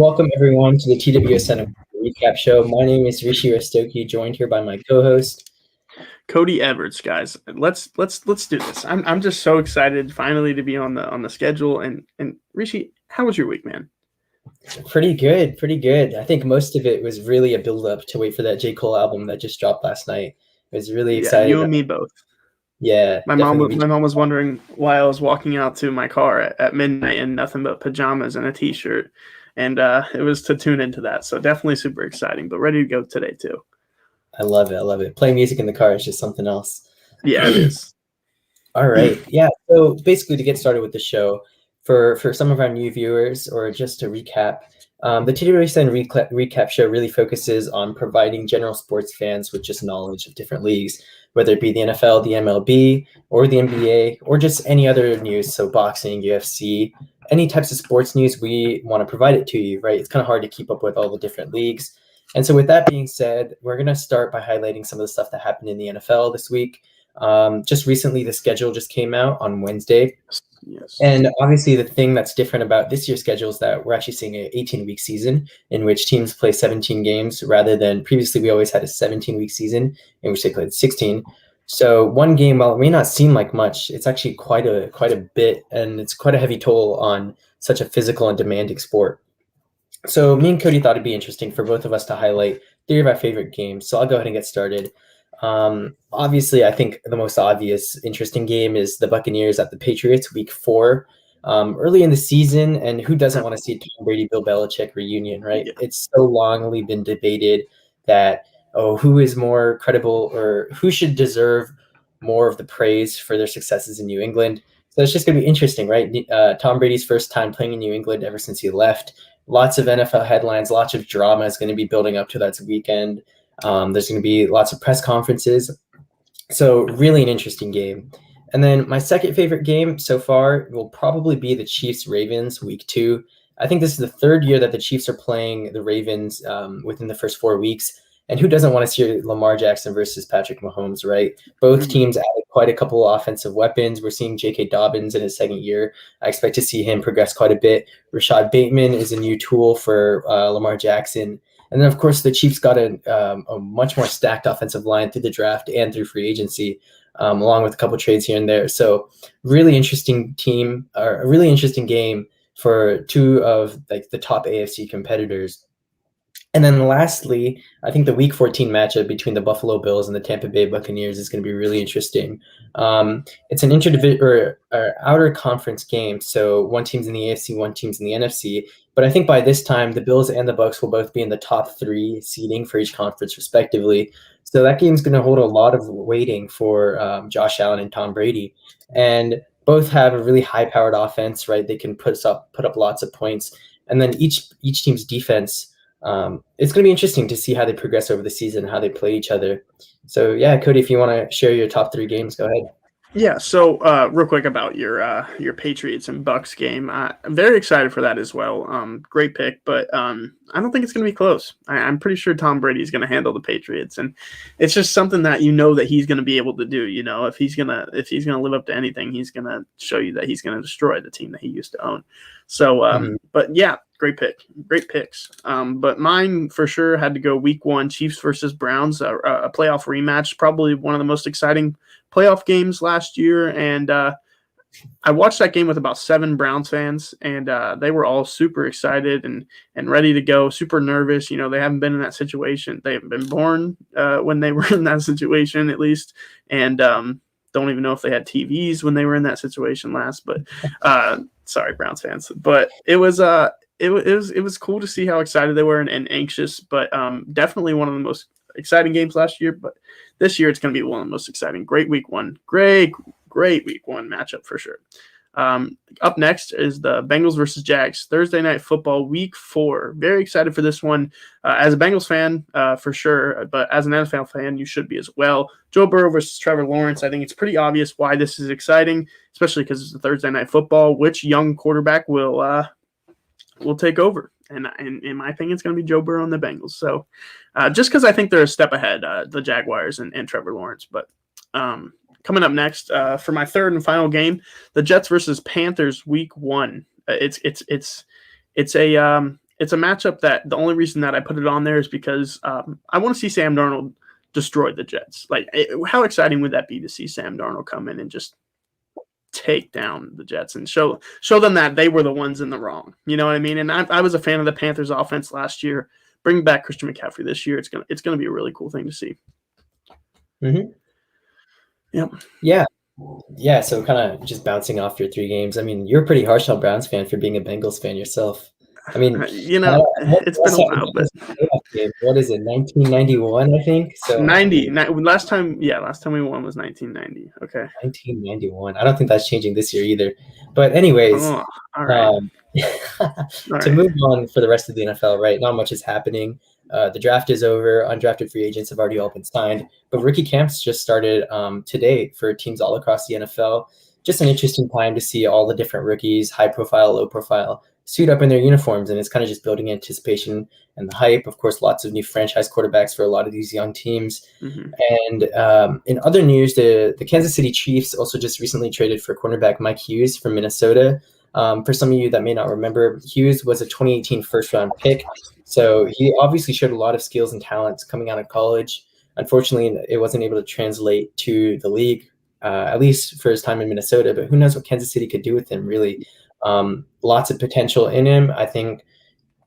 Welcome everyone to the TWSN recap show. My name is Rishi Kody, joined here by my co-host Cody Edwards. Guys, let's do this. I'm just so excited finally to be on the schedule. And Rishi, how was your week, man? Pretty good. I think most of it was really a build-up to wait for that J. Cole album that just dropped last night. I was really excited. You and me both. Yeah, my mom was wondering why I was walking out to my car at midnight in nothing but pajamas and a t-shirt, and it was to tune into that. So definitely super exciting, but ready to go today too. I love it. Playing music in the car is just something else. Yeah, it is. All right. Yeah. So basically, to get started with the show, for some of our new viewers, or just to recap, the TWSN recap show really focuses on providing general sports fans with just knowledge of different leagues, whether it be the NFL, the MLB, or the NBA, or just any other news. So boxing, UFC, any types of sports news, we want to provide it to you, right? It's kind of hard to keep up with all the different leagues. And so with that being said, we're going to start by highlighting some of the stuff that happened in the NFL this week. Just recently, the schedule just came out on Wednesday. Yes. And obviously the thing that's different about this year's schedule is that we're actually seeing an 18-week season in which teams play 17 games rather than previously we always had a 17-week season in which they played 16. So one game, while it may not seem like much, it's actually quite a bit, and it's quite a heavy toll on such a physical and demanding sport. So me and Cody thought it'd be interesting for both of us to highlight 3 of our favorite games. So I'll go ahead and get started. Obviously, I think the most obvious interesting game is the Buccaneers at the Patriots week 4, early in the season. And who doesn't want to see a Tom Brady, Bill Belichick reunion, right? Yeah. It's so longly been debated that, who is more credible or who should deserve more of the praise for their successes in New England. So it's just going to be interesting, right? Tom Brady's first time playing in New England ever since he left. Lots of NFL headlines, lots of drama is going to be building up to that weekend. There's going to be lots of press conferences. So really an interesting game. And then my second favorite game so far will probably be the Chiefs-Ravens week 2. I think this is the 3rd year that the Chiefs are playing the Ravens within the first 4 weeks. And who doesn't want to see Lamar Jackson versus Patrick Mahomes, right? Both teams added quite a couple of offensive weapons. We're seeing J.K. Dobbins in his 2nd year. I expect to see him progress quite a bit. Rashad Bateman is a new tool for Lamar Jackson. And then, of course, the Chiefs got a much more stacked offensive line through the draft and through free agency, along with a couple trades here and there. So really interesting team, or a really interesting game for 2 of the top AFC competitors. And then lastly, I think the Week 14 matchup between the Buffalo Bills and the Tampa Bay Buccaneers is going to be really interesting. It's an outer conference game, so one team's in the AFC, one team's in the NFC. But I think by this time, the Bills and the Bucs will both be in the top 3 seeding for each conference, respectively. So that game's going to hold a lot of weighting for Josh Allen and Tom Brady. And both have a really high-powered offense, right? They can put up lots of points. And then each team's defense. It's going to be interesting to see how they progress over the season, how they play each other. So yeah, Cody, if you want to share your top 3 games, go ahead. Yeah. So real quick about your Patriots and Bucks game. I'm very excited for that as well. Great pick, but I don't think it's going to be close. I'm pretty sure Tom Brady is going to handle the Patriots, and it's just something that that he's going to be able to do. If he's gonna live up to anything, he's going to show you that he's going to destroy the team that he used to own. So, but yeah. Great picks. But mine for sure had to go week 1, Chiefs versus Browns, a playoff rematch, probably one of the most exciting playoff games last year. And I watched that game with about 7 Browns fans, and they were all super excited and ready to go, super nervous. They haven't been in that situation. They haven't been born when they were in that situation, at least. And don't even know if they had TVs when they were in that situation last. But sorry, Browns fans. But it was it was cool to see how excited they were and anxious, but definitely one of the most exciting games last year. But this year it's going to be one of the most exciting. Great week 1. Great week 1 matchup for sure. Up next is the Bengals versus Jags, Thursday night football, week 4. Very excited for this one. As a Bengals fan, for sure, but as an NFL fan, you should be as well. Joe Burrow versus Trevor Lawrence. I think it's pretty obvious why this is exciting, especially because it's a Thursday night football. Which young quarterback will take over? And in my opinion, it's going to be Joe Burrow and the Bengals. So just because I think they're a step ahead, the Jaguars and Trevor Lawrence. But coming up next for my 3rd and final game, the Jets versus Panthers week 1. It's a it's a matchup that the only reason that I put it on there is because I want to see Sam Darnold destroy the Jets. Like, how exciting would that be to see Sam Darnold come in and just take down the Jets and show them that they were the ones in the wrong. You know what I mean? And I was a fan of the Panthers offense last year. Bring back Christian McCaffrey this year. It's gonna be a really cool thing to see. Mm-hmm. Yep. Yeah. So kind of just bouncing off your 3 games. I mean, you're a pretty harsh on Browns fan for being a Bengals fan yourself. I mean, it's been a while, but what is it? 1991, I think. So 90. Last time we won was 1990. Okay. 1991. I don't think that's changing this year either. But anyways, all right. To move on for the rest of the NFL, right? Not much is happening. The draft is over. Undrafted free agents have already all been signed. But rookie camps just started today for teams all across the NFL. Just an interesting time to see all the different rookies, high profile, low profile, suit up in their uniforms, and it's kind of just building anticipation and the hype. Of course, lots of new franchise quarterbacks for a lot of these young teams. Mm-hmm. And in other news, the Kansas City Chiefs also just recently traded for cornerback Mike Hughes from Minnesota. For some of you that may not remember, Hughes was a 2018 first-round pick, so he obviously showed a lot of skills and talents coming out of college. Unfortunately, it wasn't able to translate to the league, at least for his time in Minnesota, but who knows what Kansas City could do with him, really. Lots of potential in him. I think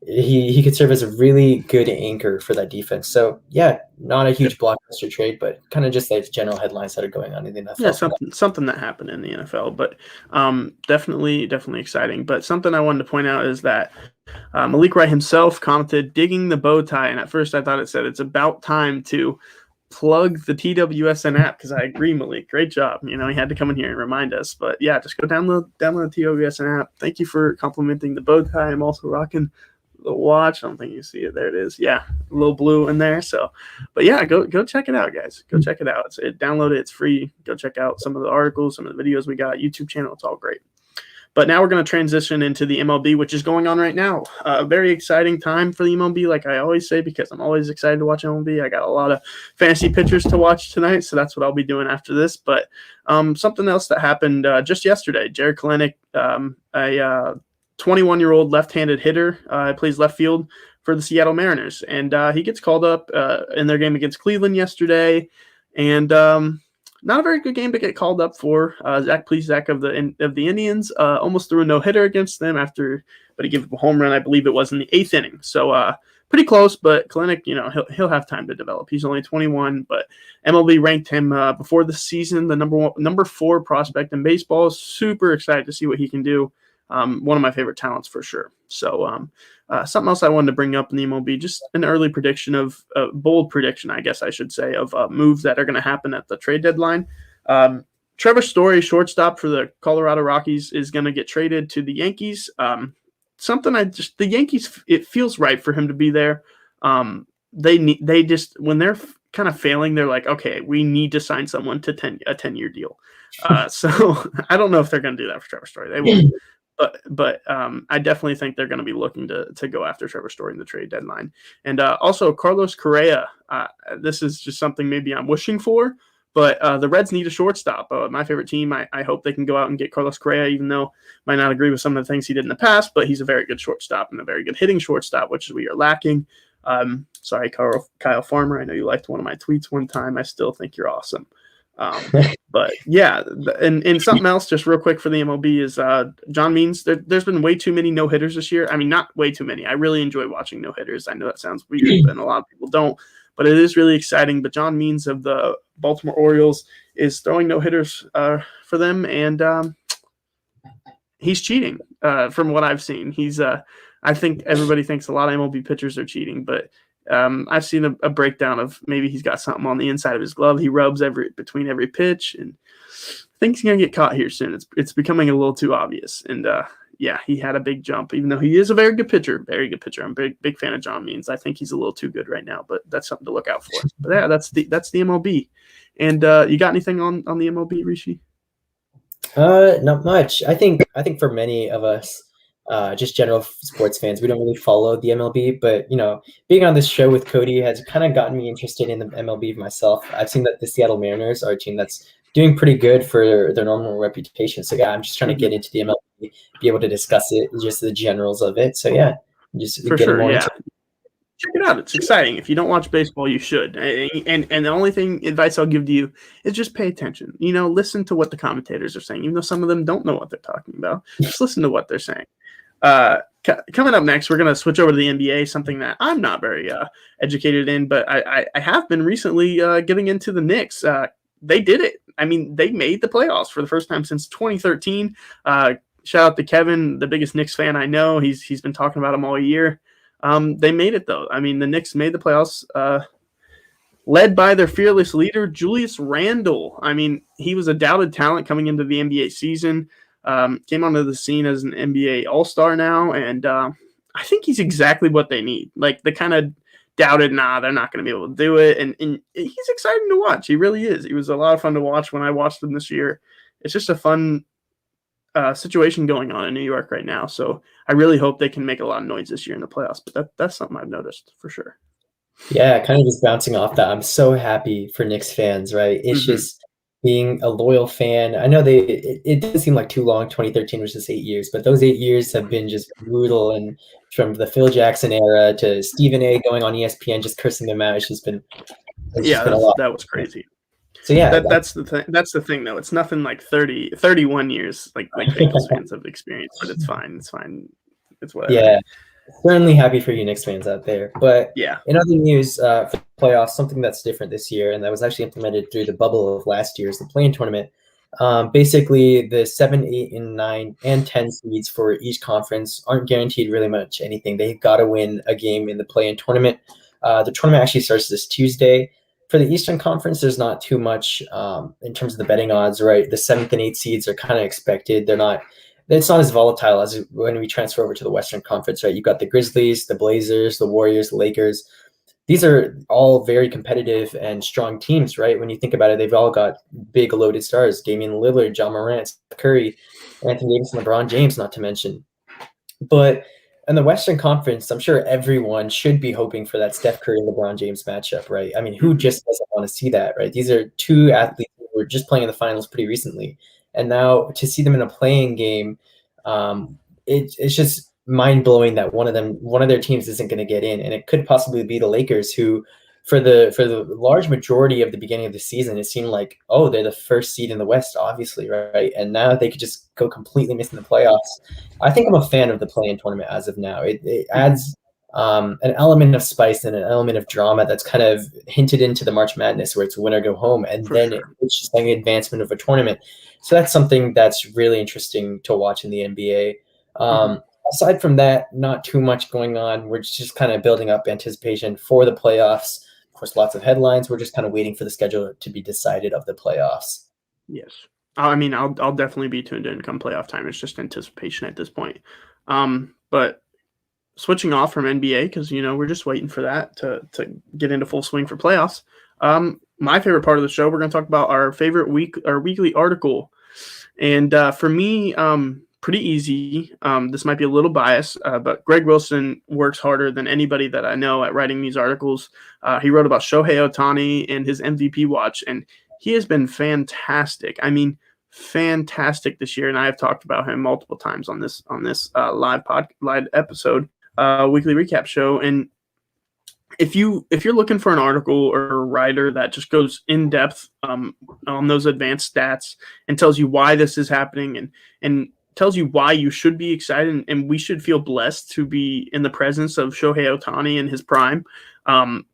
he could serve as a really good anchor for that defense. So yeah, not a huge blockbuster trade, but kind of just like general headlines that are going on in the NFL. Yeah, something that happened in the NFL, but definitely exciting. But something I wanted to point out is that Malik Wright himself commented digging the bow tie, and at first I thought it said it's about time to plug the TWSN app, because I agree, Malik. Great job. You know, he had to come in here and remind us. But yeah, just go download the TWSN app. Thank you for complimenting the bow tie. I'm also rocking the watch. I don't think you see it. There it is. Yeah, a little blue in there. So, but yeah, go check it out, guys. Go check it out. Download it. It's free. Go check out some of the articles, some of the videos we got. YouTube channel. It's all great. But now we're going to transition into the MLB, which is going on right now. A very exciting time for the MLB, like I always say, because I'm always excited to watch MLB. I got a lot of fantasy pitchers to watch tonight, so that's what I'll be doing after this. But something else that happened just yesterday, Jared Klenick, a 21-year-old left-handed hitter, plays left field for the Seattle Mariners. And he gets called up in their game against Cleveland yesterday. And not a very good game to get called up for. Zach Plesac of the Indians almost threw a no-hitter against them but he gave up a home run, I believe it was in the 8th inning. So pretty close, but Klenick, you know, he'll have time to develop. He's only 21, but MLB ranked him before the season the number 4 prospect in baseball. Super excited to see what he can do. One of my favorite talents for sure. So something else I wanted to bring up in the MLB, just an early prediction of bold prediction, I guess I should say, of moves that are going to happen at the trade deadline. Trevor Story, shortstop for the Colorado Rockies, is going to get traded to the Yankees. The Yankees, it feels right for him to be there. They just, when they're kind of failing, they're like, okay, we need to sign someone to a 10-year deal. So I don't know if they're going to do that for Trevor Story. They will. But I definitely think they're going to be looking to go after Trevor Story in the trade deadline. And also Carlos Correa, this is just something maybe I'm wishing for, but the Reds need a shortstop. My favorite team, I hope they can go out and get Carlos Correa, even though I might not agree with some of the things he did in the past, but he's a very good shortstop and a very good hitting shortstop, which we are lacking. Sorry, Kyle Farmer, I know you liked one of my tweets one time. I still think you're awesome. But yeah, and something else just real quick for the MLB is John Means. There's been way too many no-hitters this year. I mean, not way too many. I really enjoy watching no-hitters. I know that sounds weird, and a lot of people don't, but it is really exciting. But John Means of the Baltimore Orioles is throwing no-hitters for them, and he's cheating from what I've seen. I think everybody thinks a lot of MLB pitchers are cheating, but I've seen a breakdown of maybe he's got something on the inside of his glove. He rubs between every pitch, and I think he's going to get caught here soon. It's becoming a little too obvious. And yeah, he had a big jump, even though he is a very good pitcher. Very good pitcher. I'm a big fan of John Means. I think he's a little too good right now, but that's something to look out for. But yeah, that's the MLB. And you got anything on the MLB, Rishi? Not much. I think for many of us, just general sports fans, we don't really follow the MLB, but you know, being on this show with Cody has kind of gotten me interested in the MLB myself. I've seen that the Seattle Mariners are a team that's doing pretty good for their normal reputation. So yeah, I'm just trying to get into the MLB, be able to discuss it, just the generals of it. So yeah. Just For getting sure, more yeah. into. Check it out. It's exciting. If you don't watch baseball, you should. And the only advice I'll give to you is just pay attention. Listen to what the commentators are saying, even though some of them don't know what they're talking about. Just listen to what they're saying. Coming up next, we're going to switch over to the NBA, something that I'm not very educated in, but I have been recently getting into the Knicks. They did it. I mean, they made the playoffs for the first time since 2013. Shout out to Kevin, the biggest Knicks fan I know. He's been talking about them all year. They made it, though. I mean, the Knicks made the playoffs, led by their fearless leader, Julius Randle. I mean, he was a doubted talent coming into the NBA season. Came onto the scene as an NBA All-Star now, and I think he's exactly what they need. Like, the kind of doubted, they're not going to be able to do it, and he's exciting to watch. He really is. He was a lot of fun to watch when I watched him this year. It's just a fun situation going on in New York right now, so I really hope they can make a lot of noise this year in the playoffs, but that's something I've noticed for sure. Yeah, kind of just bouncing off that. I'm so happy for Knicks fans, right? It's just being a loyal fan. I know it didn't seem like too long. 2013 was just 8 years, but those 8 years have been just brutal. And from the Phil Jackson era to Stephen A going on ESPN just cursing them out, it's just been a lot. That was crazy. So yeah, that's the thing. That's the thing, though. It's nothing like 31 years like Bengals fans have experienced, but it's fine. It's fine. It's whatever. Yeah, certainly happy for you Knicks fans out there. But yeah, in other news, for the playoffs, something that's different this year, and that was actually implemented through the bubble of last year, is the play-in tournament. Basically, the 7, 8, and 9, and 10 seeds for each conference aren't guaranteed really much anything. They've got to win a game in the play-in tournament. The tournament actually starts this Tuesday. For the Eastern Conference, there's not too much in terms of the betting odds, right? The 7th and 8th seeds are kind of expected. It's not as volatile as when we transfer over to the Western Conference, right? You've got the Grizzlies, the Blazers, the Warriors, the Lakers. These are all very competitive and strong teams, right? When you think about it, they've all got big loaded stars: Damian Lillard, John Morant, Steph Curry, Anthony Davis, and LeBron James, not to mention. But in the Western Conference, I'm sure everyone should be hoping for that Steph Curry and LeBron James matchup, right? I mean, who just doesn't want to see that, right? These are two athletes who were just playing in the finals pretty recently. And now to see them in a playing game, it's just mind-blowing that one of their teams isn't going to get in. And it could possibly be the Lakers, who for the large majority of the beginning of the season, it seemed like, oh, they're the first seed in the West, obviously, right? And now they could just go completely missing the playoffs. I think I'm a fan of the play-in tournament as of now. It adds an element of spice and an element of drama that's kind of hinted into the March Madness, where it's win or go home, and it's just like an advancement of a tournament. So that's something that's really interesting to watch in the NBA. Aside from that, not too much going on. We're just kind of building up anticipation for the playoffs. Of course, lots of headlines. We're just kind of waiting for the schedule to be decided of the playoffs. Yes. I mean, I'll definitely be tuned in come playoff time. It's just anticipation at this point. But switching off from NBA, because, we're just waiting for that to get into full swing for playoffs. My favorite part of the show, we're going to talk about our weekly article. And for me, pretty easy. This might be a little biased, but Greg Wilson works harder than anybody that I know at writing these articles. He wrote about Shohei Ohtani and his MVP watch, and he has been fantastic. I mean, fantastic this year, and I have talked about him multiple times on this live episode, weekly recap show. And if you're looking for an article or a writer that just goes in depth on those advanced stats and tells you why this is happening and tells you why you should be excited and we should feel blessed to be in the presence of Shohei Ohtani in his prime,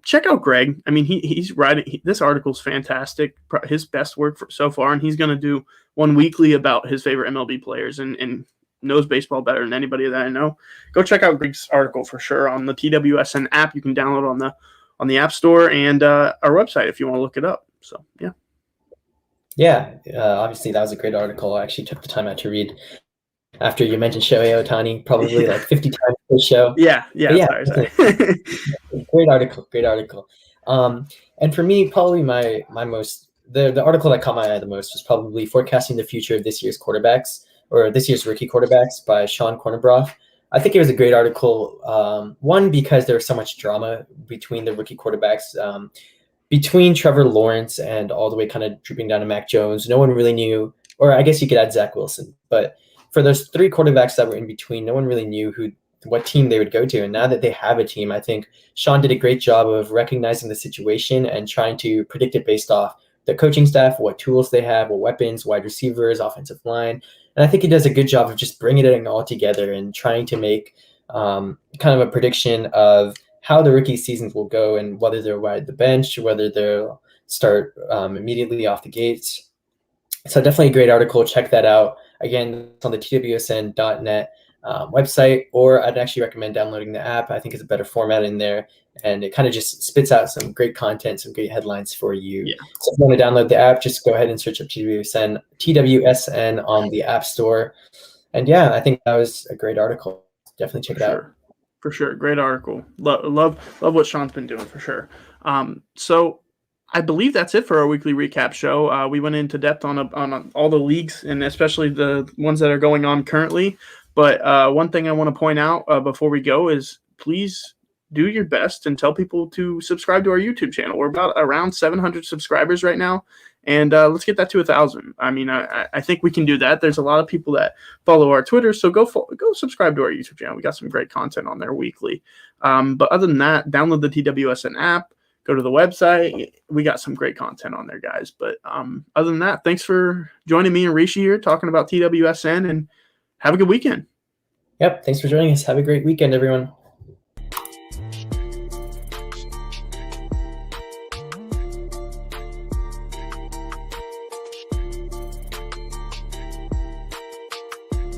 check out Greg. I mean, he's writing. This article's fantastic. His best work so far, and he's going to do one weekly about his favorite MLB players and knows baseball better than anybody that I know. Go check out Greg's article for sure on the TWSN app. You can download on the App Store and our website if you want to look it up. So, yeah. Yeah, obviously that was a great article. I actually took the time out to read after you mentioned Shohei Ohtani, probably like 50 times per show. Yeah. Sorry. Great article. And for me, probably my most the article that caught my eye the most was probably forecasting the future of this year's quarterbacks, or this year's rookie quarterbacks, by Sean Cornebrough. I think it was a great article. One, because there was so much drama between the rookie quarterbacks, between Trevor Lawrence and all the way kind of drooping down to Mac Jones. No one really knew, or I guess you could add Zach Wilson, but for those three quarterbacks that were in between, no one really knew who what team they would go to. And now that they have a team, I think Sean did a great job of recognizing the situation and trying to predict it based off the coaching staff, what tools they have, what weapons, wide receivers, offensive line. And I think he does a good job of just bringing it all together and trying to make kind of a prediction of how the rookie seasons will go and whether they'll ride the bench, whether they'll start immediately off the gates. So definitely a great article. Check that out. Again, it's on the TWSN.net website, or I'd actually recommend downloading the app. I think it's a better format in there, and it kind of just spits out some great content, some great headlines for you. Yeah. So if you want to download the app, just go ahead and search up TWSN on the App Store. And yeah, I think that was a great article. Definitely check it out. For sure. Great article. Love what Sean's been doing, for sure. So I believe that's it for our weekly recap show. We went into depth on all the leagues, and especially the ones that are going on currently. But one thing I want to point out before we go is please do your best and tell people to subscribe to our YouTube channel. We're about around 700 subscribers right now, and let's get that to 1,000. I mean, I think we can do that. There's a lot of people that follow our Twitter, so go subscribe to our YouTube channel. We got some great content on there weekly. But other than that, download the TWSN app. Go to the website. We got some great content on there, guys. But other than that, thanks for joining me and Rishi here talking about TWSN, and have a good weekend. Yep. Thanks for joining us. Have a great weekend, everyone.